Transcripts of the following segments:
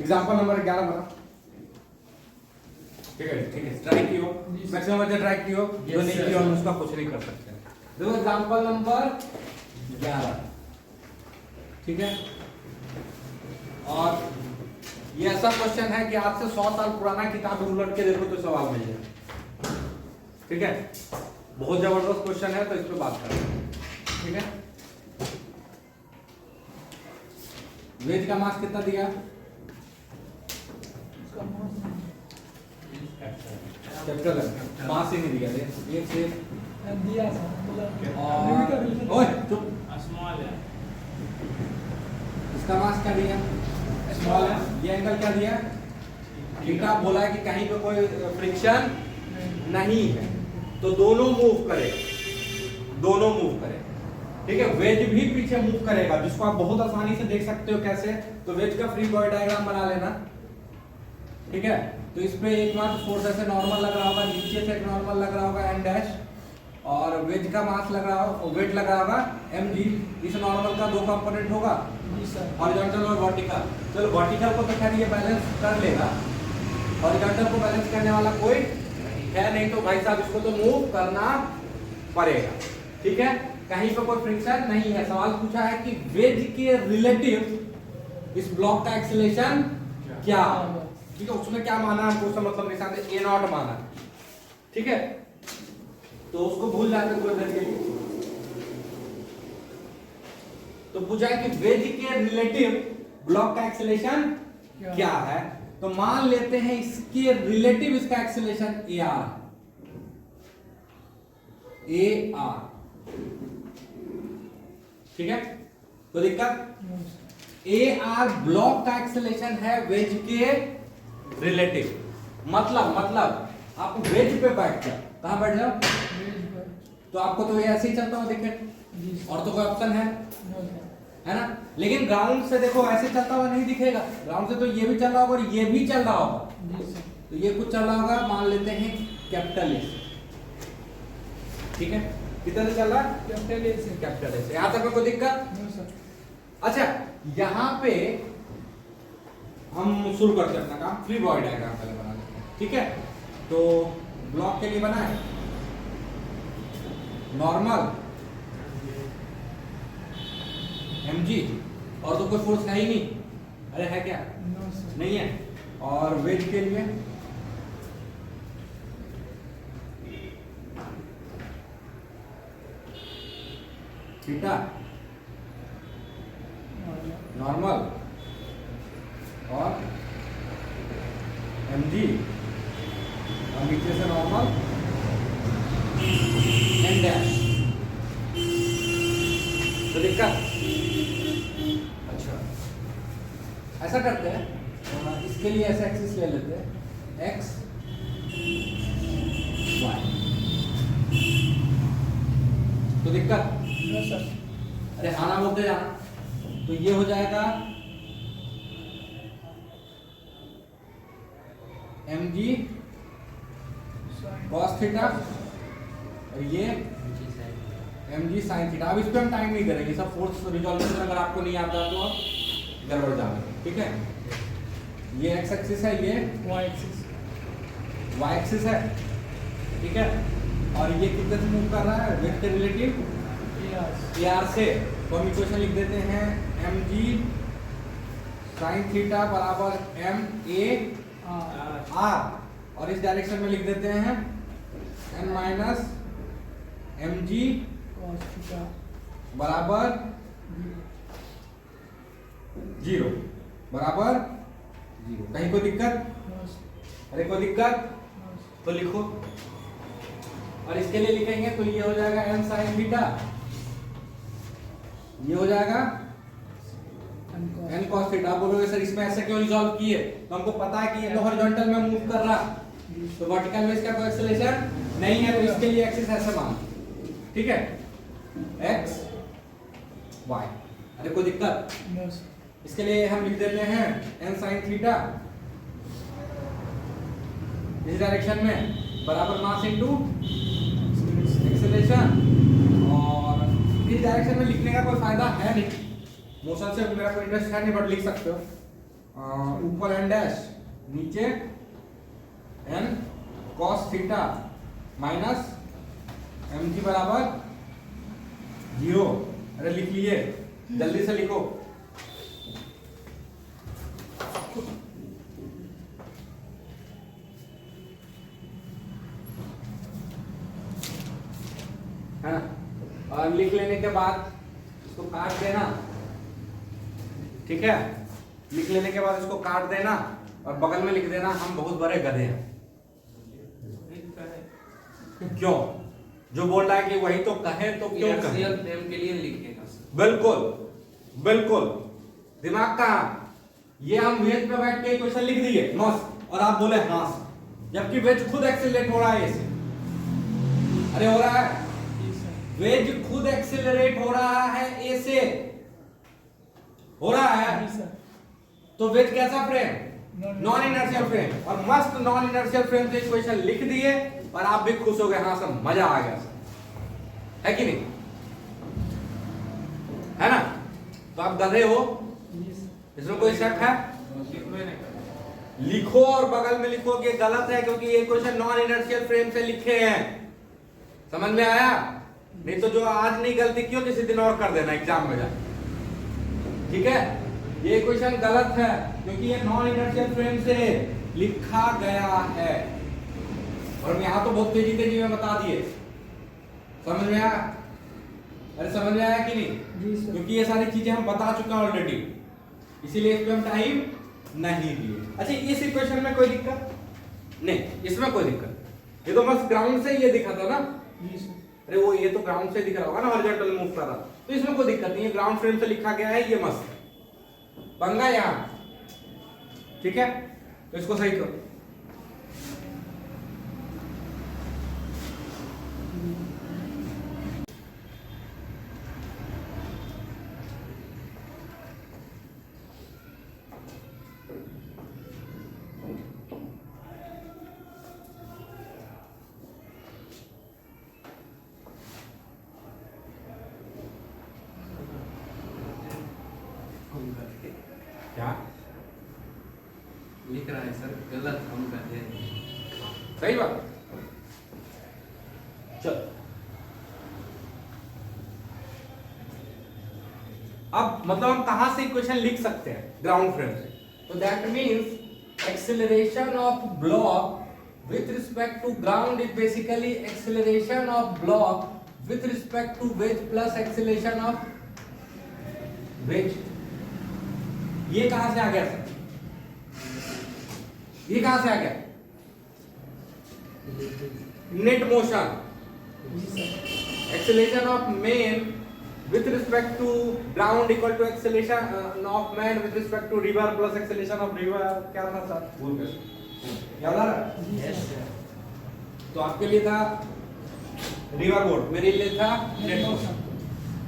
Example number 11 बना। ठीक है ट्राई कियो, मैक्सिमम बच्चे ट्राई कियो, जो नहीं किया हम उसका कुछ नहीं कर सकते। देखो एग्जाम्पल नंबर 11, ठीक है। और ये ऐसा क्वेश्चन है कि आपसे 100 साल पुराना किताब उलट के देखो तो सवाल मिल जाए। ठीक है, बहुत जबरदस्त क्वेश्चन है, तो इस पे बात करें। ठीक है, वेज का मास कितना दिया? कैपिटल है, मास ही नहीं दिया एक से दिया था और ओए चुप, स्मॉल है। इसका मास क्या दिया? स्मॉल है। ये एंगल क्या दिया? थीटा। बोला है कि कहीं पे कोई फ्रिक्शन नहीं है, तो दोनों मूव करेगा, दोनों मूव करेगा। ठीक है, वेज भी पीछे मूव करेगा, जिसको आप बहुत आसानी से देख सकते हो। कैसे? तो वेज का फ्री बॉडी डायग्राम बना लेना। ठीक है, तो इस पे एकमात्र फोर्स ऐसे नॉर्मल लग रहा होगा, नीचे से एक नॉर्मल लग रहा होगा एन डैश, और वेज का मास लग रहा होगा, वेट लग रहा होगा mg। इस नॉर्मल का 2 कंपोनेंट होगा, हॉरिजॉन्टल और वर्टिकल। चलो वर्टिकल को तो खैर ये बैलेंस कर लेगा, हॉरिजॉन्टल को बैलेंस करने वाला कोई है नहीं, तो भाई साहब इसको तो मूव करना पड़ेगा। ठीक है, कहीं पे कोई फ्रिक्शन नहीं है। सवाल पूछा है कि वेज के रिलेटिव इस ब्लॉक का एक्सीलरेशन क्या? ठीक है, उसमें क्या माना है? क्वेश्चन मतलब निशान से a0 माना। ठीक है, तो उसको भूल जाते थोड़ी देर के लिए। तो पूछा है कि वेज के रिलेटिव ब्लॉक का एक्सीलरेशन क्या है? तो मान लेते हैं इसके रिलेटिव इसका एक्सीलरेशन AR। ठीक है, तो दिक्कत AR ब्लॉक का एक्सीलरेशन है वेज के रिलेटिव। मतलब आप वेज पे बैठ जाओ, कहां बैठ जाओ? तो आपको तो ये ऐसे ही चलता हुआ दिखे, और तो कोई ऑप्शन है ना। लेकिन ग्राउंड से देखो ऐसे चलता हुआ नहीं दिखेगा, ग्राउंड से तो ये भी चल रहा होगा और ये भी चल रहा होगा। तो ये कुछ चल रहा होगा, मान लेते हैं कैपिटल ए। ठीक है, कितना से चल रहा है? कैपिटल ए से। कैपिटल ए से। यहां तक में कोई दिक्कत? अच्छा, यहां पे हम शुरू करते हैं अपना काम। फ्री बॉडी डायग्राम पहले बना लेते हैं। ठीक है, तो ब्लॉक के लिए बना है नॉर्मल mg, और तो कोई फोर्स है ही नहीं। अरे है क्या? नहीं है। और वेज के लिए थीटा नॉर्मल और mg, और नीचे से नॉर्मल एन डैश। तो दिक्कत? अच्छा, ऐसा करते हैं, इसके लिए ऐसा एक्सिस ले लेते हैं, x y। तो दिक्कत? अरे हाँ ना बोलते जाना। तो ये हो जाएगा mg cos थीटा, और ये mg sin थीटा। अब इस पे हम टाइम नहीं करेंगे, सब फोर्स रिजोल्यूशन अगर आपको नहीं आता तो आप गड़बड़ जाएंगे। ठीक है, ये x एक्सिस है, ये y एक्सिस है। ठीक है, और ये कितने से मूव कर रहा है? वेट के रिलेटिव AR से। तो हम इक्वेशन लिख देते हैं mg sin थीटा बराबर ma r, और इस डायरेक्शन में लिख देते हैं n माइनस mg बराबर 0 बराबर 0। कहीं कोई दिक्कत? अरे कोई दिक्कत? तो लिखो। और इसके लिए लिखेंगे तो ये हो जाएगा n sin थीटा, ये हो जाएगा n cos थीटा। बोलोगे सर इसमें ऐसे क्यों रिजॉल्व किए? तो हमको पता है कि ये तो हॉरिजॉन्टल में मूव कर रहा, तो वर्टिकल में इसका कोई एक्सीलरेशन नहीं है, तो इसके लिए एक्सिस ऐसे मान। ठीक है, x y। अरे कोई दिक्कत? इसके लिए हम लिख देते हैं n sin थीटा इस डायरेक्शन में बराबर मास इनटू एक्सीलरेशन। और इस डायरेक्शन में लिखने का कोई फायदा है नहीं, मोशन से मेरा कोई इंटरेस्ट है नहीं, बट लिख सकते हो। ऊपर एन डैश नीचे N cos theta minus M G बराबर 0। अरे लिख लिए, जल्दी से लिखो। है ना? और लिख लेने के बाद इसको काट देना, ठीक है? लिख लेने के बाद इसको काट देना और बगल में लिख देना हम बहुत बड़े गधे हैं। क्यों? जो बोल रहा है कि वही तो कहे तो क्यों कहे? फ्रेम के लिए लिखेगा सर। बिल्कुल बिल्कुल, दिमाग कहाँ? ये हम वेज पे बैठ के क्वेश्चन लिख दिए मस्त, और आप बोले हाँ, जबकि वेज खुद एक्सेलरेट हो रहा है ऐसे। अरे हो रहा है, वेज खुद एक्सेलरेट हो रहा है ऐसे, हो रहा है। तो वेज कैसा फ्रेम? Non inertial frame. और मस्त नॉन इनर्शियल फ्रेम से इक्वेशन लिख दिए और आप भी खुश हो गए, हाँ सर मजा आ गया सर, है कि नहीं? है ना? तो आप गधे हो, इसमें कोई शक है? लिखो और बगल में लिखो कि गलत है, क्योंकि ये क्वेश्चन नॉन इनर्शियल फ्रेम से लिखे हैं। समझ में आया? नहीं तो जो आज नहीं गलती की हो किसी दिन और कर देना एग्जाम में जाके, ठीक है? ये क्वेश्चन गलत है क्योंकि ये नॉन इनर्शियल फ्रेम से लिखा गया है, और यहाँ तो बहुत तेजी तेजी में बता दिए। समझ में आया? अरे समझ में आया कि नहीं? क्योंकि ये सारी चीजें हम बता चुके हैं ऑलरेडी, इसीलिए इस पे हम टाइम नहीं दिए। अच्छा, इस इक्वेशन में कोई दिक्कत नहीं, इसमें कोई दिक्कत। ये तो बस ग्राउंड से ये दिखा था ना। अरे वो ये तो ग्राउंड से दिख रहा होगा ना, हॉरिजॉन्टल मूव कर रहा, तो इसमें कोई दिक्कत नहीं है। ग्राउंड फ्रेम से लिखा गया है, ये मस्त पंगा यहां, ठीक है? तो इसको सही करो। क्या लिख रहा है सर, गलत हम कहते हैं। सही बात। चल अब मतलब हम कहां से इक्वेशन लिख सकते हैं? ग्राउंड फ्रेम से। तो that means acceleration of block with respect to ground is basically acceleration of block with respect to wedge plus acceleration of wedge. ये कहां से आ गया सर? ये कहां से आ गया? Net motion, acceleration of main with respect to ground equal to acceleration of man with respect to river plus acceleration of river। क्या था सर? भूल गए, याद आ रहा? यस तो आपके लिए था रिवर बोट, मेरे लिए था नेट मोशन।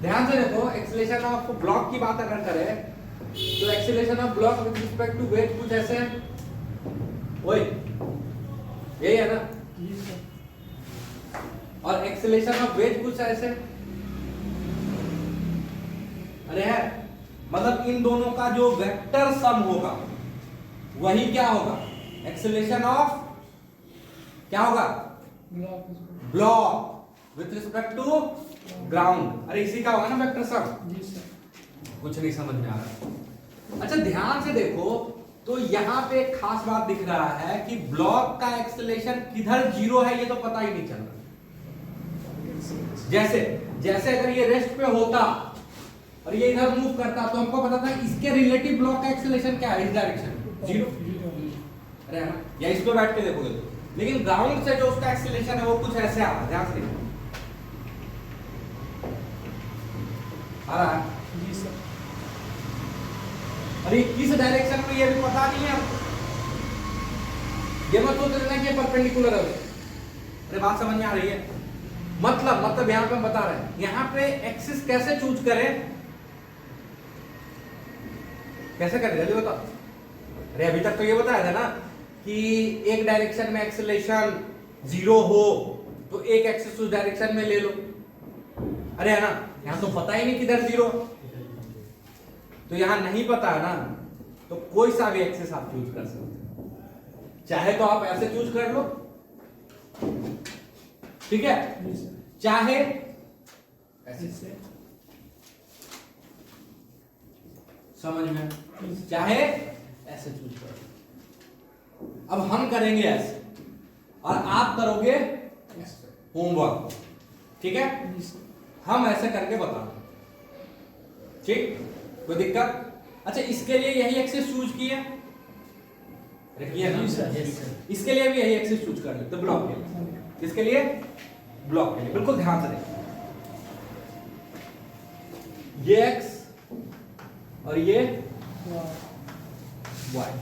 ध्यान से देखो, एक्सेलरेशन ऑफ ब्लॉक की बात अगर करें तो acceleration of block with respect to wedge कुछ ऐसे है, ओए यही है ना? और एक्सेलरेशन ऑफ वेट कुछ ऐसे, अरे है, मतलब इन दोनों का जो वेक्टर सम होगा वही क्या होगा? एक्सेलरेशन ऑफ क्या होगा? Block with respect to ground. अरे इसी का होगा ना वेक्टर सम? कुछ नहीं समझ में आ रहा। अच्छा ध्यान से देखो, तो यहां पे एक खास बात दिख रहा है कि ब्लॉक का एक्सेलरेशन किधर जीरो है ये तो पता ही नहीं चल रहा। जैसे जैसे अगर ये रेस्ट पे होता और ये इधर मूव करता तो हमको पता था इसके रिलेटिव ब्लॉक का एक्सेलरेशन क्या है, इस डायरेक्शन जीरो। अरे है ना? या इस पे बैठ के देखोगे तो, लेकिन ग्राउंड से जो उसका एक्सेलरेशन है वो कुछ ऐसे आ रहा है। ध्यान से देखो, आ रहा है? अरे किस डायरेक्शन में ये भी पता नहीं है हमको। ये मत सोच लेना कि ये परपेंडिकुलर है। अरे बात समझ में आ रही है? मतलब यहां पे हम बता रहे हैं, यहां पे एक्सिस कैसे चूज करें, कैसे करें जल्दी बताओ। अरे अभी तक तो ये बताया था ना कि एक डायरेक्शन में एक्सेलरेशन जीरो हो तो एक एक्सिस उस डायरेक्शन में ले लो। अरे है ना? यहां तो पता ही नहीं किधर जीरो, तो यहां नहीं पता है ना, तो तो कोई सा भी एक्सेस आप चूज कर सकते हो, चाहे तो आप ऐसे चूज कर लो, ठीक है, जी सर। चाहे ऐसे, इससे समझ में, चाहे ऐसे चूज करो। अब हम करेंगे ऐसे और आप करोगे होमवर्क, ठीक है, जी सर। हम ऐसे करके बता दो, ठीक, कोई दिक्कत? अच्छा, इसके लिए यही एक्सेस चूज किया, किया ना? जी सर। इसके लिए भी यही एक्सेस चूज कर लेते, ब्लॉक के लिए, किसके लिए? ब्लॉक के लिए, बिल्कुल ध्यान से देखिए, ये एक्स और ये वाई,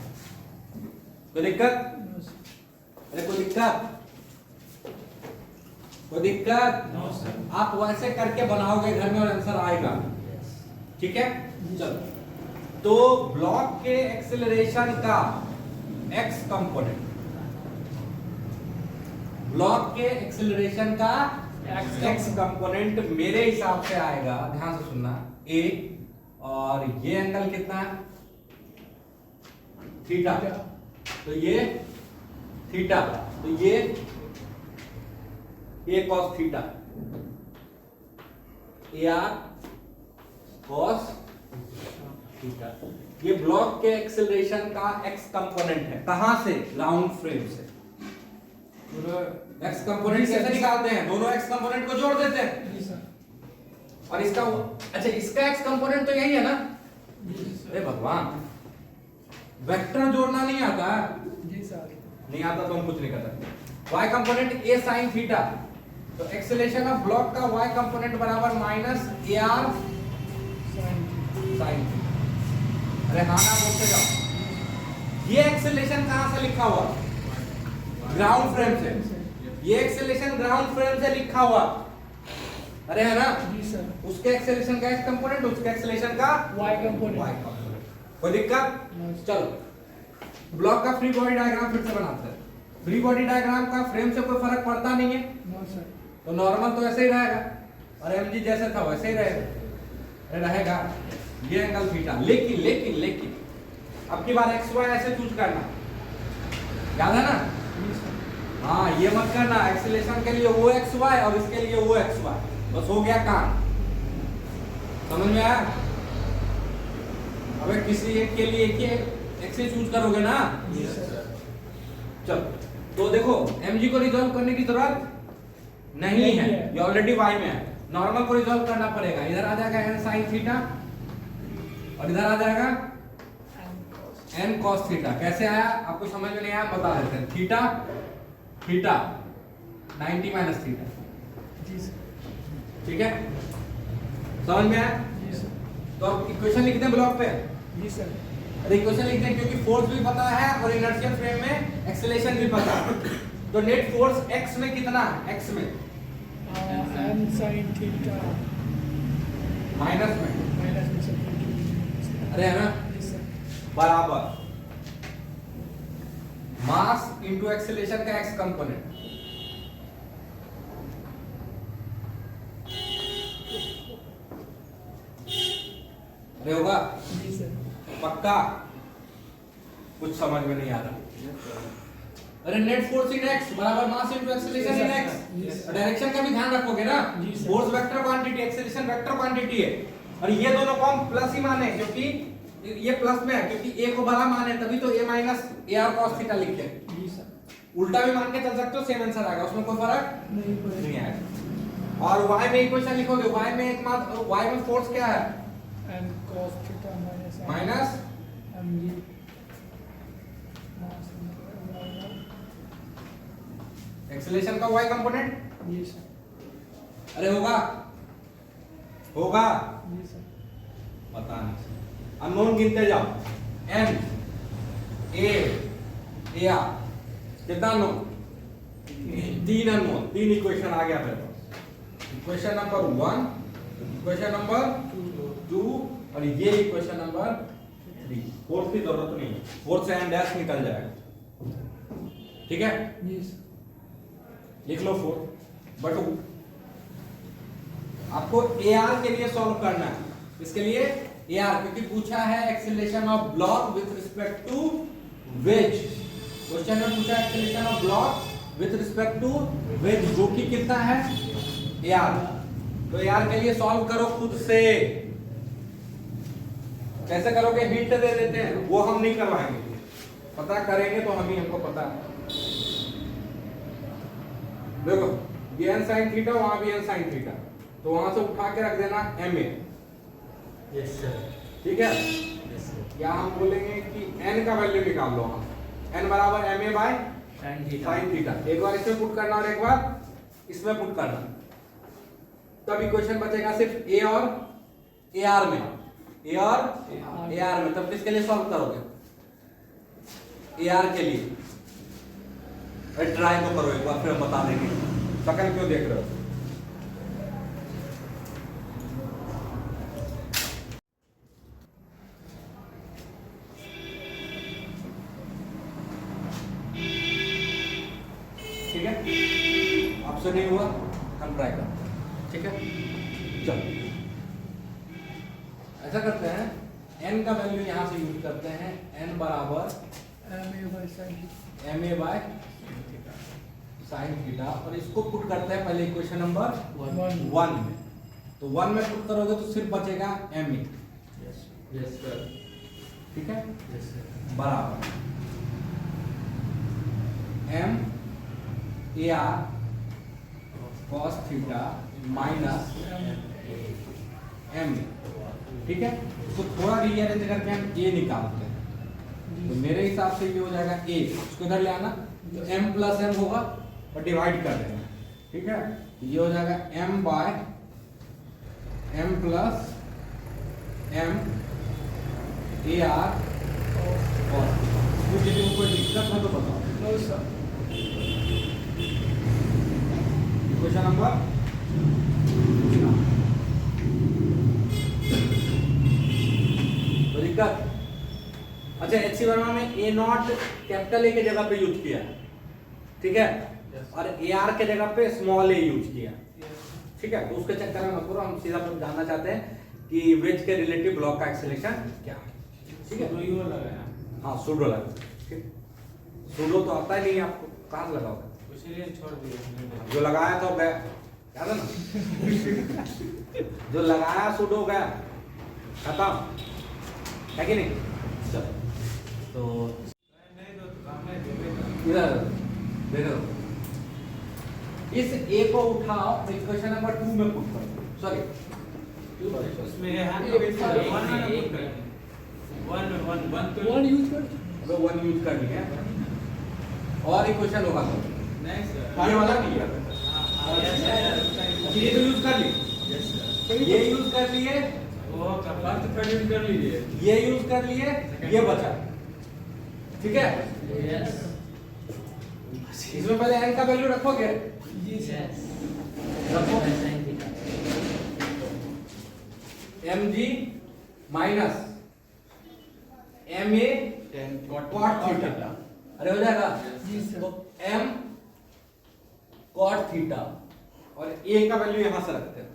कोई दिक्कत? अरे कोई दिक्कत? कोई दिक्कत? No sir. आप वैसे करके बनाओगे घर में और आंसर आएगा, ठीक है, चलो। तो ब्लॉक के एक्सेलरेशन का एक्स कंपोनेंट, ब्लॉक के एक्सेलरेशन का एक्स कंपोनेंट मेरे हिसाब से आएगा, ध्यान से सुनना, ए, और ये एंगल कितना है? थीटा, तो ये थीटा, तो ये cos theta, A R cos theta, ये ब्लॉक के एक्सेलरेशन का एक्स कंपोनेंट है। कहां से? राउंड फ्रेम से। एक्स कंपोनेंट कैसे निकालते हैं? दोनों एक्स कंपोनेंट को जोड़ देते हैं, जी सर। और इसका, अच्छा, इसका एक्स कंपोनेंट तो यही है ना? जी सर। अरे भगवान, वेक्टर जोड़ना नहीं आता है? जी सर। नहीं आता तो हम कुछ नहीं कर सकते। y component a sin theta, तो एक्सेलरेशन ऑफ ब्लॉक का y कंपोनेंट बराबर minus A R sin theta. अरे हाँ ना बोलते जाओ। ये एक्सेलरेशन कहां से लिखा हुआ? ग्राउंड फ्रेम से। ये एक्सेलरेशन ग्राउंड फ्रेम से लिखा हुआ, अरे है ना? जी सर। उसके एक्सेलरेशन का x कंपोनेंट, उसके एक्सेलरेशन का वाई कंपोनेंट। y component. कोई दिक्कत? चलो, ब्लॉक का फ्री बॉडी डायग्राम फिर से बनाते हैं। फ्री बॉडी डायग्राम का फ्रेम से कोई फर्क पड़ता नहीं है, नो सर। तो नॉर्मल तो ऐसे ही रहेगा, और एमजी जैसे था वैसे ही रहेगा, ये एंगल थीटा। लेकिन लेकिन लेकिन अब की बार एक्स वाई ऐसे चूज करना, याद है ना? जी सर। हाँ, ये मत करना एक्सेलरेशन के लिए वो एक्स वाई और इसके लिए वो एक्स वाई, बस हो गया काम। समझ में आया? अबे किसी एक के लिए एक ही एक्स चूज करोगे ना? जी सर। चलो, तो देखो mg को रिजॉल्व करने की जरूरत नहीं है, ये ऑलरेडी y में है। नॉर्मल को रिजॉल्व करना पड़ेगा, इधर आ जाएगा n sin थीटा और इधर आ जाएगा n cos थीटा। कैसे आया आपको समझ में नहीं आया, बता देते हैं। थीटा थीटा 90 माइनस थीटा, जी सर। ठीक है, समझ में आया? जी सर। तो अब इक्वेशन लिखते हैं ब्लॉक पे। जी सर। अरे इक्वेशन लिखते हैं क्योंकि फोर्स भी पता है और इनर्शियल फ्रेम में एक्सेलरेशन भी पता है। तो नेट फोर्स x में कितना है? x में एन साइन थीटा माइनस में, माइनस में सर। अरे है ना, जी सर। बराबर मास इनटू एक्सेलरेशन का x कंपोनेंट। अरे होगा जी सर। पक्का? कुछ समझ में नहीं आ रहा। अरे नेट फोर्स इन x बराबर mass into acceleration in x। Direction का भी ध्यान रखोगे ना? जी sir. Force vector quantity, acceleration vector quantity है, और ये दोनों को हम प्लस ही माने क्योंकि ये प्लस में है, क्योंकि a को बड़ा माने तभी तो a minus A R cos theta लिखे। जी सर। उल्टा भी मान के चल सकते हो, सेम आंसर आएगा, उसमें कोई फर्क नहीं पड़ेगा। नहीं आएगा। और y में इक्वेशन लिखोगे, y में एक मात्र y में फोर्स क्या है? N cos theta minus minus mg acceleration का y कंपोनेंट। जी सर। अरे होगा होगा, जी सर। पता नहीं। अननोन गिनते जाओ, n a आर, कितना अननोन? 3 अननोन, 3 इक्वेशन आ गया मेरे पास। इक्वेशन नंबर 1, इक्वेशन नंबर 2 और ये इक्वेशन नंबर 3। फोर्थ की जरूरत नहीं है, फोर्थ से n डैश निकल जाएगा, ठीक है, जी सर। लिख लो 4। बट आपको AR के लिए सॉल्व करना है, इसके लिए AR, क्योंकि पूछा है acceleration of block with respect to wedge. Question में पूछा acceleration of block with respect to wedge, जो कि कितना है AR। तो AR के लिए सॉल्व करो खुद से। कैसे करोगे, हिंट दे देते हैं, वो हम नहीं करवाएंगे, पता करेंगे तो हम ही, हमको पता है। देखो ये n sin थीटा, वहां भी n sin थीटा, तो वहां से उठा के रख देना ma। Yes sir. ठीक है, यस सर। या हम बोलेंगे कि n का वैल्यू निकाल लो, हम n बराबर ma bye sine theta. sin theta. एक बार इसमें पुट करना और एक बार इसमें पुट करना, तब इक्वेशन बचेगा सिर्फ a और ar में, a और ar में। तब किसके लिए सॉल्व करोगे, ar के लिए। ट्राई तो करो एक बार, फिर हम बता देंगे। सकल क्यों देख रहे हो? ठीक है, आपसे नहीं हुआ, हम ट्राई करते हैं। ठीक है, चलो ऐसा करते हैं, n का वैल्यू यहां से यूज करते हैं, n बराबर MA by sin theta. ma bye sine theta, और इसको पुट करते हैं पहले इक्वेशन नंबर 1 में। तो 1 में पुट करोगे तो सिर्फ बचेगा ma। Yes sir. ठीक है, यस सर। बराबर m ar cos theta minus m। ठीक है, इसको थोड़ा रीअरेंज करके हम a निकालते हैं, तो मेरे हिसाब से ये हो जाएगा a, इसको इधर ले आना, तो m प्लस m होगा और डिवाइड कर देना। ठीक है, ये हो जाएगा m by m plus m ar cos। मुझे जो कोई दिक्कत है तो बताओ। No sir. क्वेश्चन नंबर दिक्कत। अच्छा, एचसी वर्मा में ए नॉट कैपिटल ए के जगह पे यूज किया है, ठीक है, और ए आर के जगह पे स्मॉल ए यूज किया। ठीक है, तो उसके चक्कर में मत करो, हम सीधा जानना चाहते हैं कि वेज के रिलेटिव ब्लॉक का एक्सेलरेशन क्या है। ठीक है, सुडो लगाया, हाँ सुडो लगा। ठीक, सुडो तो आता ही नहीं है आपको, कहाँ से लगाओगे? इसीलिए छोड़ दिया। जो लगाया तो गया, याद है ना? जो लगाया सुडो गया, खत्म है कि नहीं? चलो, तो नहीं तो सामने देखे इधर देखो, इस ए को उठाओ, इक्वेशन नंबर 2 में पुट करो, सॉरी उसमें है वन One use कर. अगर 1 यूज करनी है और इक्वेशन होगा तो नहीं सर, ये वाला नहीं है, ये तो यूज कर ली, ये यूज कर लिए, वो फर्स्ट थर्ड यूज कर लीजिए। ये यूज कर लिए, ये बचा। ठीक है, यस। इसमें पहले n का वैल्यू रखोगे, यस। रखो sine theta. mg minus ma cot theta, अरे हो जाएगा। जी सर. तो m cot थीटा और a का वैल्यू यहां से रखते हैं,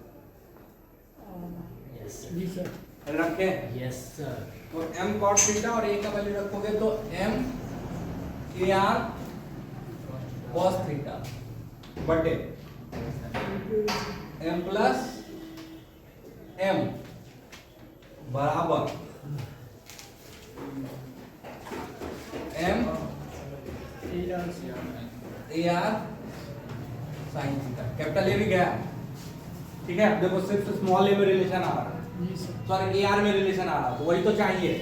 यस जी सर. रखे, यस सर। तो m cot थीटा और a का वैल्यू रखोगे तो m ar cos थीटा बटे m प्लस m बराबर m ar sin theta. Capital A भी गया, ठीक है। अब देखो सिर्फ स्मॉल ए में रिलेशन आ रहा है, जी सर. सॉरी AR में रिलेशन आ रहा है, तो वही तो चाहिए।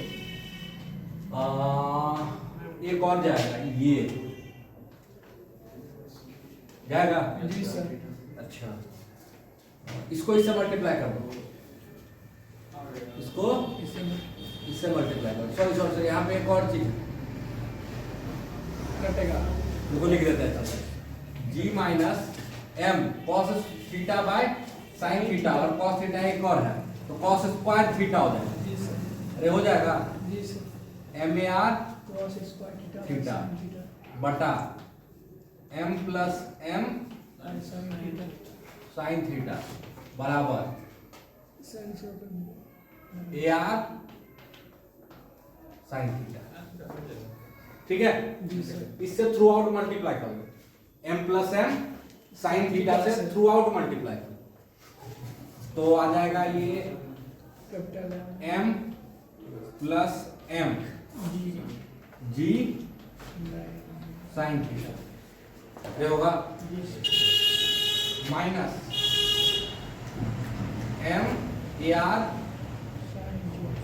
एक और जाएगा, ये जाएगा। जी सर. अच्छा, इसको इससे मल्टीप्लाई कर दो, इसको इससे मल्टीप्लाई करो। सॉरी सॉरी सॉरी, यहाँ पे एक और चीज कटेगा. देखो लिख देते हैं, g minus m cos theta by sine theta, और cos थीटा एक और है तो cos स्क्वायर थीटा हो जाएगा। जी सर. अरे हो जाएगा जी sir. MAR Cos square theta. Theta Sin theta. बटा m plus m And sin theta. Sine theta बराबर Sin square. A R sine theta. ठीक है, जी सर। इससे थ्रू आउट मल्टीप्लाई कर लो, m plus M sine theta से through out multiply कर लो, तो आ जाएगा ये कैपिटल m प्लस m जी g साइन थीटा, ये होगा जी sir. Minus m A are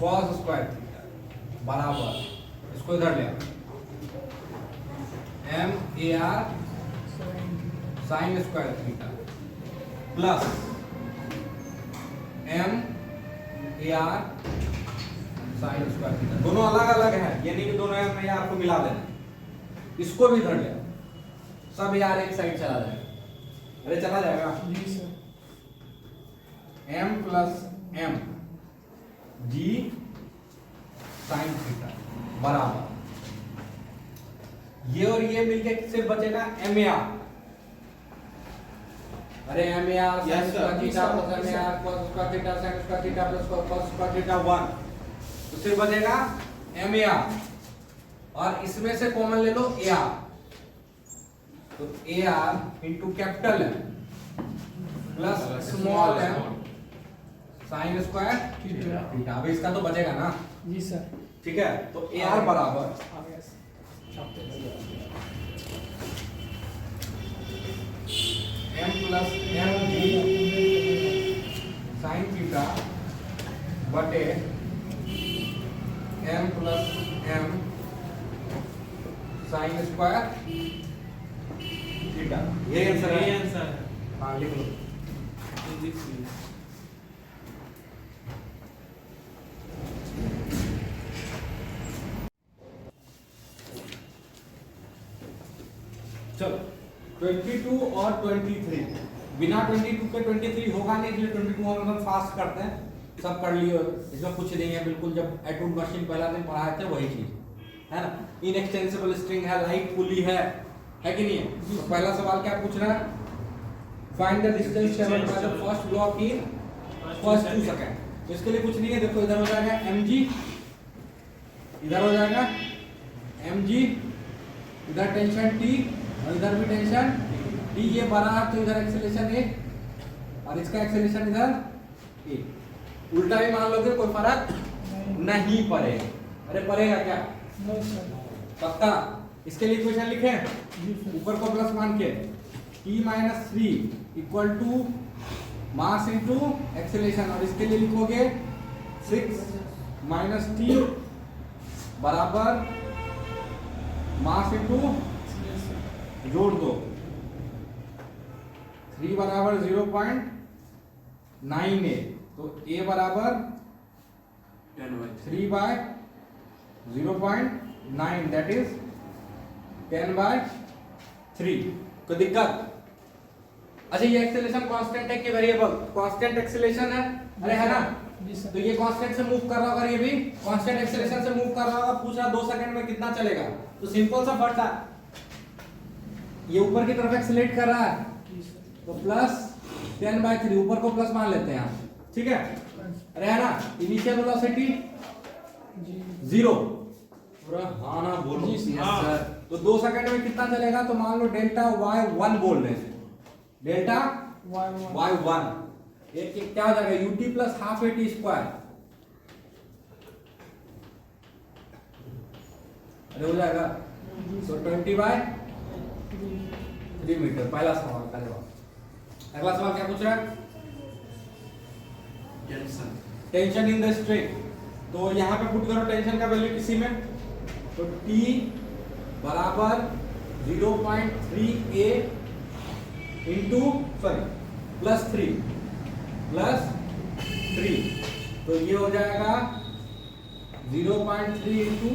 cos square theta बराबर, इसको इधर ले आओ, m A R sine square theta plus m A R sine square theta, दोनों अलग अलग है, ये नहीं कि दोनों m ए आर को मिला देना, इसको भी इधर ले आओ, सब यार एक साइड चला जाएगा, अरे चला जाएगा, जी sir. m plus m g sine theta बराबर, ये और ये मिलके सिर्फ बचेगा m ए आर, अरे m A R sine square theta plus m A R cos square theta sine square theta plus cos square theta 1, तो सिर्फ बचेगा m ए आर, और इसमें से कॉमन ले लो ए आर, तो A R into capital M plus small m sign square theta, अब इसका तो बचेगा ना, जी सर। ठीक है, तो ए आर बराबर आ गया सर। m प्लस m जी साइन थीटा बटे m plus m sign square theta, ये आंसर ये है। आंसर है। हाँ लिख लो, फिजिक्स में। चलो 22 और 23, बिना 22 के 23 होगा नहीं, इसलिए 22 हम एकदम फास्ट करते हैं, सब कर लियो, इसमें कुछ नहीं है, बिल्कुल जब एटूड मशीन पहला दिन पढ़ाए थे वही चीज है ना, इनएक्सटेंसिबल स्ट्रिंग है, लाइट पुली है कि नहीं है। तो पहला सवाल क्या पूछ रहा है, find the distance travelled by the first block in first 2 second, तो इसके लिए कुछ नहीं है, देखो इधर हो जाएगा mg, इधर हो जाएगा mg, इधर टेंशन t और इधर भी टेंशन t, ये बड़ा है तो इधर एक्सेलरेशन a और इसका एक्सेलरेशन इधर a, उल्टा भी मान लोगे कोई फर्क नहीं पड़ेगा, अरे पड़ेगा क्या नो सर। पक्का, इसके लिए इक्वेशन लिखे जी सर। ऊपर को प्लस मान के t minus 3 equal to mass into acceleration, और इसके लिए लिखोगे 6 माइनस t बराबर मास इंटू जोड़ दो, 3 बराबर 0.98, तो a बराबर 3 बाय 0.9 दैट इज 10/3, कोई दिक्कत? अच्छा ये एक्सेलरेशन कांस्टेंट है कि वेरिएबल? कांस्टेंट एक्सेलरेशन है, अरे है ना, जी सर। तो ये कांस्टेंट से मूव कर रहा होगा, ये भी कांस्टेंट एक्सेलरेशन से मूव कर रहा होगा, पूछ रहा 2 सेकंड में कितना चलेगा, तो सिंपल सा फट था, ये ऊपर की तरफ एक्सेलरेट कर रहा है, जी सर। तो प्लस 10/3, ऊपर को प्लस मान लेते हैं, ठीक है, अरे है ना, इनिशियल वेलोसिटी जी 0, पूरा हाँ ना बोलो, जी सर। यस सर, तो 2 सेकंड में कितना चलेगा, तो मान लो डेल्टा y1 बोल रहे हैं, डेल्टा y1, एक क्या हो जाएगा ut plus half at square, अरे हो जाएगा, तो 20/3 मीटर, पहला सवाल का जवाब। अगला सवाल क्या पूछ रहा है, टेंशन इन द स्ट्रिंग, तो यहाँ पे पुट करो टेंशन का वैल्यू किसी में, तो T बराबर 0.3a इंटू सॉरी प्लस 3, तो ये हो जाएगा 0.3 इंटू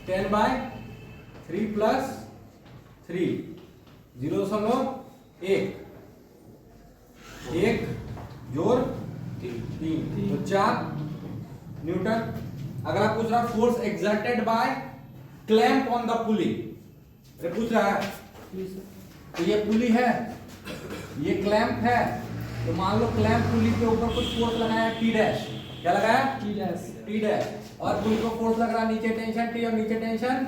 10/3 प्लस 3, 0.1, 1 जोड़ 3, तो 4 न्यूटन। अगर आप पूछ रहा force exerted by clamp on the पुली, ये पूछ रहा है, तो ये पुली है, ये क्लैंप है, तो मान लो क्लैंप पुली के ऊपर कुछ फोर्स लगाया T डैश, क्या लगाया टी डैश टी डैश, और पुल को फोर्स लग रहा है, नीचे टेंशन टी और नीचे टेंशन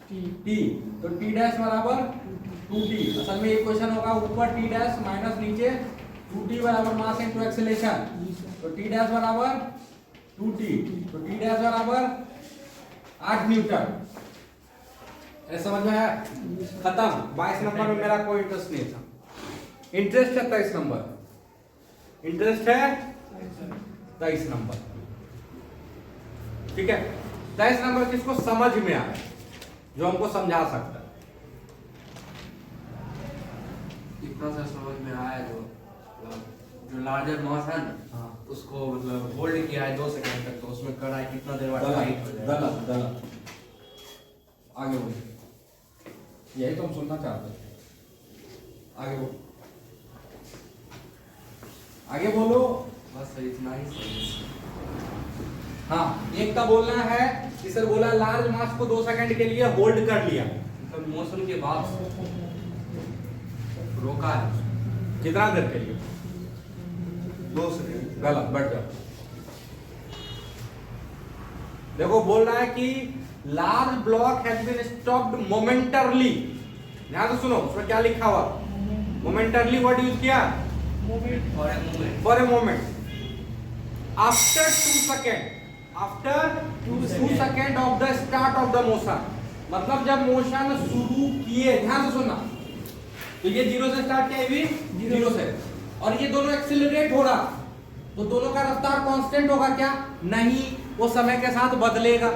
टी टी, तो टी डैश बराबर 2t। असल में ये क्वेश्चन होगा ऊपर टी डैश माइनस नीचे 2t बराबर मास इनटू एक्सेलरेशन, जी सर तो टी डैश बराबर 2t, तो टी डैश बराबर 8 न्यूटन। ऐसा समझ में आया? खत्म। 22 नंबर में मेरा कोई इंटरेस्ट नहीं था, इंटरेस्ट है 23 नंबर, इंटरेस्ट है 23 नंबर, ठीक है। 23 नंबर किसको समझ में आया, जो हमको समझा सकता है। इतना सा समझ में आया जो लार्जर मास है ना, हाँ। उसको मतलब होल्ड किया है 2 सेकंड तक, तो उसमें कढ़ाई कितना देर बाद टाइट हो गलत जाएगा। गलत गलत, आगे बोलो, यही तो हम सुनना चाहते थे। आगे बोलो, आगे बोलो। बस इतना ही सही। हाँ, एक का बोलना है कि सर बोला लार्ज मास को 2 सेकंड के लिए होल्ड कर लिया, तो मौसम के बाद रोका है कितना देर के लिए? 2 सेकंड। गलत, बैठ जाओ। देखो बोल रहा है कि large block has been stopped momentarily. ध्यान से सुनो, उसमें क्या लिखा हुआ, मोमेंटरली वर्ड यूज किया, मोमेंट और एक movement for a moment, after 2 second, after 2 second of the start of the motion. मतलब जब मोशन शुरू किए, ध्यान से सुनना, तो ये 0 से स्टार्ट किया, ये भी 0 से, और ये दोनों एक्सीलरेट हो रहा, तो दोनों का रफ्तार कांस्टेंट होगा क्या? नहीं, वो समय के साथ बदलेगा।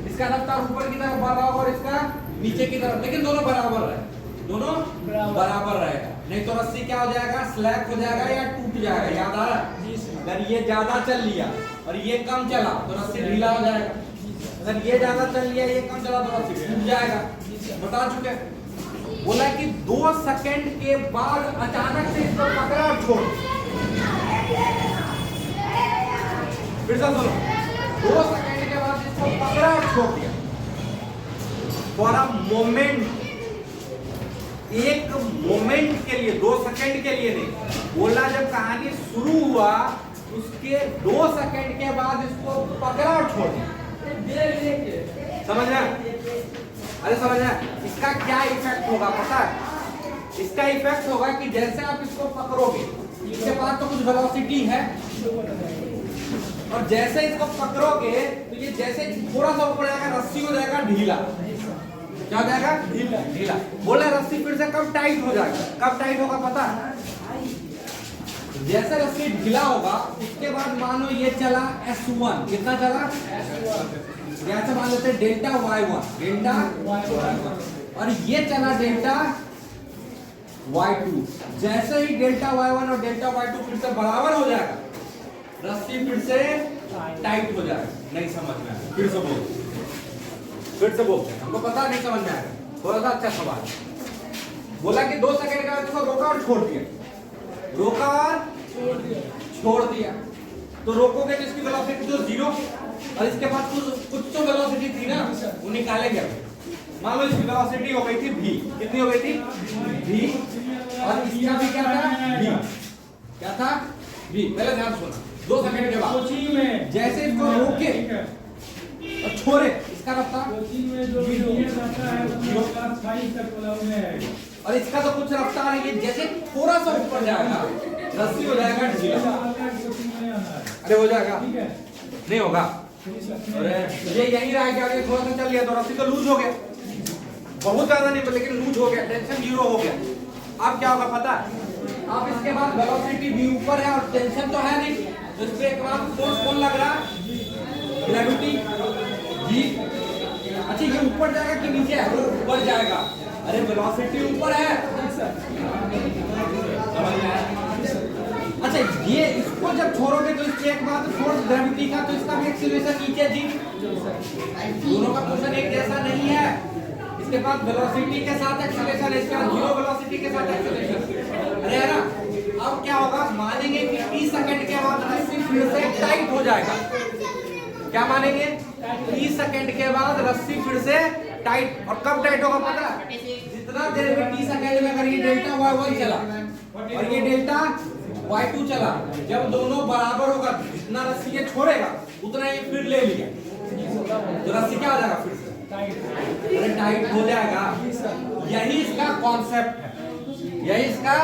इसका रफ्तार ऊपर की तरफ बढ़ रहा होगा और इसका नीचे की तरफ, लेकिन दोनों बराबर रहे, दोनों बराबर रहेगा। नहीं तो रस्सी क्या हो जाएगा, स्लैप हो जाएगा या टूट जाएगा। याद आ रहा है? जी सर अगर ये ज्यादा चल लिया और ये कम चला तो रस्सी ढीला हो जाएगा, जी सर अगर ये ज्यादा चल लिया ये कम चला तो रस्सी टूट जाएगा। जी सर बता चुके। बोला कि 2 सेकंड के बाद अचानक से इसको पकड़ा और छोड़, फिर से सुनो, 2 सेकंड के बाद इसको पकड़ा और छोड़ दिया फॉर अ मोमेंट, एक मोमेंट के लिए, 2 सेकंड के लिए नहीं। बोला जब कहानी शुरू हुआ उसके 2 सेकंड के बाद इसको पकड़ा और छोड़ दिया। समझ रहे हैं? अरे समझ रहे हैं? इसका क्या इफेक्ट होगा पता है? इसका इफेक्ट होगा कि जैसे आप इसको पकड़ोगे, इसके पास तो कुछ वेलोसिटी है, और जैसे इसको पकड़ोगे तो ये जैसे थोड़ा सा ऊपर जाएगा रस्सी हो जाएगा ढीला। क्या हो जाएगा? ढीला ढीला। बोले रस्सी फिर से कब टाइट हो जाएगा, कब टाइट होगा पता है? जैसे रस्सी ढीला होगा उसके बाद मान लो ये चला S1, कितना चला? जैसे मान लेते डेल्टा Y1, डेल्टा Y1, और ये चला डेल्टा Y2। जैसे ही डेल्टा Y1 और डेल्टा Y2 फिर से बराबर हो जाएगा, रस्सी फिर से टाइट हो जाएगा। नहीं समझ में आया? फिर से बोल, फिर से बोलते हैं, हमको पता नहीं समझ में आएगा। थोड़ा सा अच्छा सवाल। बोला कि 2 सेकंड के बाद इसको रोका और छोड़ दिया, रोका और छोड़ दिया, तो रोकोगे तो इसकी वेलोसिटी तो 0, और इसके पास कुछ तो वेलोसिटी थी ना, वो निकालेंगे। मान लो इसकी वेलोसिटी हो गई थी v, कितनी हो गई थी? v, और इसका भी क्या था? v, क्या था? v। पहले ध्यान सुना, 2 सेकंड के बाद कोचिंग में जैसे इसको रोके और छोड़े, इसका रफ्तार कोचिंग में जो ये जाता है मतलब क्लास 5 तक वाला में है, और इसका तो कुछ रफ्तार है, ये जैसे थोड़ा सा ऊपर जाएगा रस्सी हो जाएगा ढीला। कोचिंग में आना है, अरे हो जाएगा? ठीक है? नहीं होगा। जी सर। अरे ये यही रहा कि आगे थोड़ा सा चल लिया तो रस्सी तो लूज हो गया, बहुत ज्यादा नहीं लेकिन लूज हो गया, टेंशन 0 हो गया। अब क्या होगा पता है? अब इसके बाद वेलोसिटी v ऊपर है और टेंशन तो है नहीं, तो इस पे एक बार फोर्स कौन लग रहा है? Gravity g। अच्छा ये ऊपर जाएगा कि नीचे है? ऊपर जाएगा। अरे वेलोसिटी ऊपर है, समझ में आया? अच्छा ये इसको जब छोड़ोगे तो इसके एक बाद फोर्स ग्रेविटी का, तो इसका भी एक्सीलरेशन नीचे जी। दोनों का पोजीशन एक जैसा नहीं है, इसके पास वेलोसिटी के साथ एक्सीलरेशन, इसके पास 0 वेलोसिटी के साथ एक्सीलरेशन। अरे है ना? अब क्या होगा? मानेंगे कि 30 सेकंड के बाद रस्सी फिर से टाइट हो जाएगा। क्या मानेंगे? 30 सेकंड के बाद रस्सी फिर से टाइट, और कब टाइट होगा पता है? जितना देर में 30 सेकंड में अगर ये डेल्टा Y1 चला और ये डेल्टा y2 चला, जब दोनों बराबर होगा जितना रस्सी ये छोड़ेगा उतना ही फिर ले लिया तो रस्सी क्या हो जाएगा फिर से अरे टाइट हो जाएगा। यही इसका कॉन्सेप्ट है, यही इसका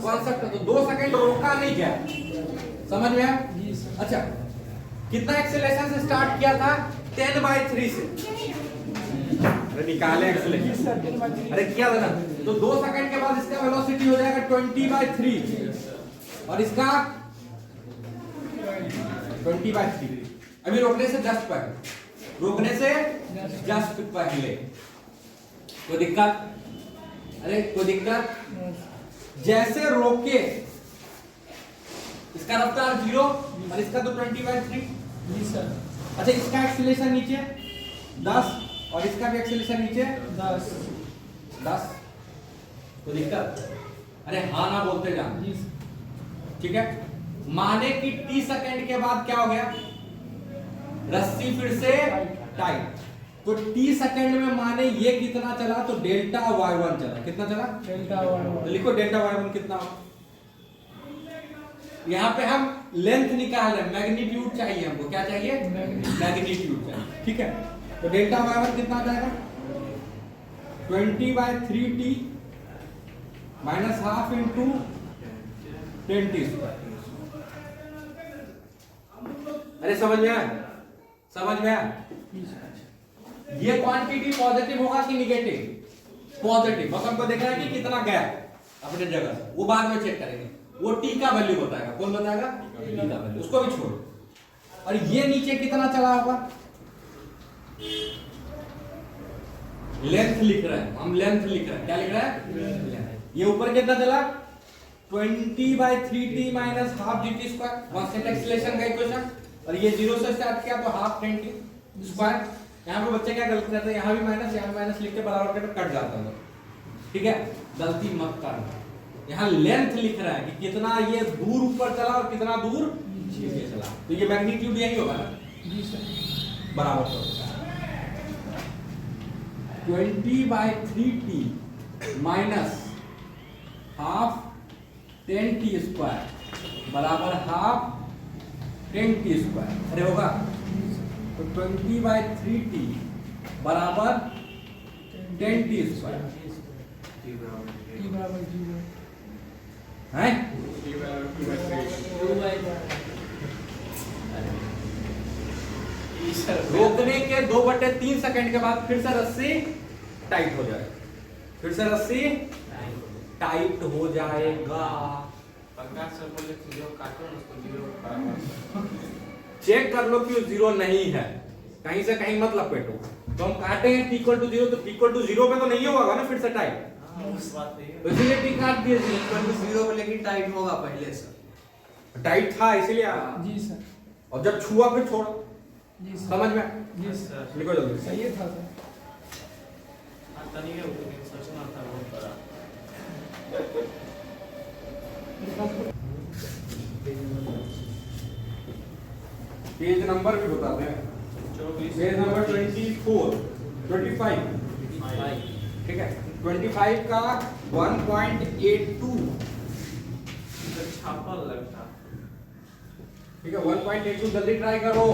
कॉन्सेप्ट है। तो 2 सेकंड रोका नहीं गया, समझ में आया? अच्छा, कितना एक्सेलरेशन से स्टार्ट किया था? 10/3 से। अरे निकाले एक्सेलरेशन, अरे किया था ना। तो 2 सेकंड के बाद इसका वेलोसिटी हो जाएगा 20/3 और इसका 20/3। अभी रोकने से जस्ट पहले, रोकने से जस्ट पहले कोई दिक्कत? अरे कोई दिक्कत? जैसे रोके इसका रफ्तार 0 और इसका तो 20/3। जी सर। अच्छा, इसका एक्सीलरेशन नीचे 10 और इसका भी एक्सीलरेशन नीचे 10। कोई दिक्कत? अरे हाँ ना बोलते जा। जी ठीक है, माने कि t सेकंड के बाद क्या हो गया? रस्सी फिर से टाइट। तो t सेकंड में माने ये कितना चला? तो डेल्टा y1 चला। कितना चला? Delta y1। तो लिखो डेल्टा y1 कितना हो? यहाँ पे हम लेंथ निकाल रहे हैं, मैग्नीट्यूड चाहिए हमको। क्या चाहिए? मैग्नीट्यूड चाहिए। ठीक है, तो डेल्टा y1 कितना आ जाएगा? 20/3t minus half into 10t square. अरे समझ में आया? समझ में आया? ये क्वांटिटी पॉजिटिव होगा कि निगेटिव? पॉजिटिव। बस हमको देखना है कि कितना गया अपने जगह से, वो बाद में चेक करेंगे। वो टी का वैल्यू बताएगा। कौन बताएगा? टी का वैल्यू। उसको भी छोड़ो। और ये नीचे कितना चला होगा? लेंथ लिख रहे हैं हम, लेंथ लिख रहे हैं। क्या लिख रहे हैं? ये ऊपर कितना चला? 20/3t minus half dt square. Constant acceleration का इक्वेशन। और ये 0 से स्टार्ट किया तो हाफ 10t स्क्वायर। यहाँ पे बच्चे क्या गलती करते हैं? यहाँ भी माइनस, यहाँ माइनस लिख के बराबर करके कट जाता है। ठीक है, गलती मत करना। यहाँ लेंथ लिख रहा है कि कितना ये दूर ऊपर चला और कितना दूर नीचे चला। तो ये मैग्नीट्यूड यही होगा ना? जी सर। बराबर तो 20/3t minus half 10t square बराबर हाफ 10t स्क्वायर। अरे होगा तो 20/3t बराबर 10t स्क्वायर t बराबर 0 है। रोकने के 2/3 सेकंड के बाद फिर से रस्सी टाइट हो जाएगा। फिर से रस्सी टाइट हो जाएगा। सर बोले जीरो काटो ना, उसको जीरो चेक कर लो कि 0 नहीं है, कहीं से कहीं मत लपेटो। तो हम काटे हैं इक्वल टू 0, तो इक्वल टू 0 पे तो नहीं होगा ना फिर से टाइट। तो इसलिए टी काट दिए। इक्वल टू 0 पे लेकिन टाइट होगा पहले से। टाइट था इसलिए। जी सर। और जब छुआ फिर छोड़ा। जी सर। समझ में? जी सर। लिखो जल्दी। सही था सर। पेज नंबर भी बताते हैं। Page number 25। ठीक है, 25 का 1.82। छापा लगता। ठीक है, 1.82 जल्दी ट्राई करो।